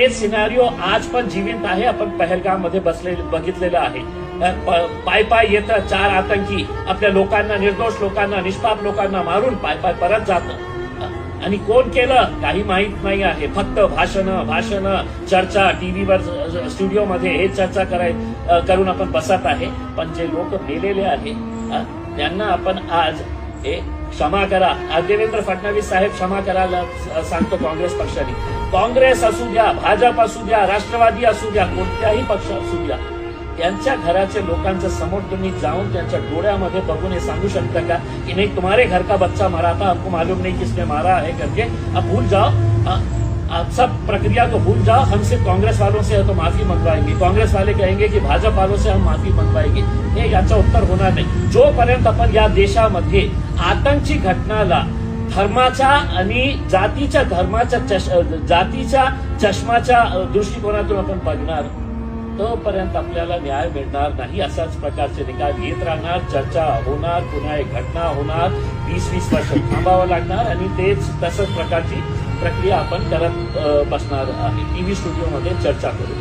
तेच सिनारिओ आज पण जीवित आहे. आपण पहलगाम मध्ये बघितलेलं आहे. पाय पाय येतं 4 आतंकी आपल्या लोकांना, निर्दोष लोकांना, निष्पाप लोकांना मारून पाय पाय परत जातं. आणि कोण केलं काही माहित नाही आहे. फक्त भाषण चर्चा टीव्हीवर स्टुडिओमध्ये हे चर्चा करून आपण बसत आहे. पण जे लोक मेलेले आहे त्यांना आपण आज क्षमा करा. देवेंद्र फडणवीस साहेब क्षमा करायला सांगतो काँग्रेस पक्षाने. काँग्रेस असू द्या, भाजप असू द्या, राष्ट्रवादी असू द्या, कोणत्याही पक्ष असू द्या, त्यांच्या घराच्या लोकांच्या समोर तुम्ही जाऊन त्यांच्या डोळ्यामध्ये बघून हे सांगू शकता का की नाही तुम्हारे घर का बच्चा मरा था, हमको मालूम नहीं किसने मारा है करके, अब भूल जाओ, आप सब प्रक्रिया को भूल जाओ. हम सिर्फ कांग्रेस वालों से तो माफी मंगवाएंगे, कांग्रेस वाले कहेंगे की भाजप वालों से हम माफी मंगवाएंगे. हे याचं उत्तर होणार नाही. जोपर्यंत आपण या देशामध्ये आतंकी घटनाला धर्माच्या आणि जातीच्या चष्माच्या दृष्टिकोनातून आपण बघणार, तोपर्यंत आपल्याला न्याय मिळणार नाही. अशाच प्रकारचे निकाल येत राहणार, चर्चा होणार, पुन्हा एक घटना होणार, 20-20 वर्ष थांबावं लागणार आणि तेच तसंच प्रकारची प्रक्रिया आपण करत बसणार आहे. टीव्ही स्टुडिओमध्ये चर्चा करू.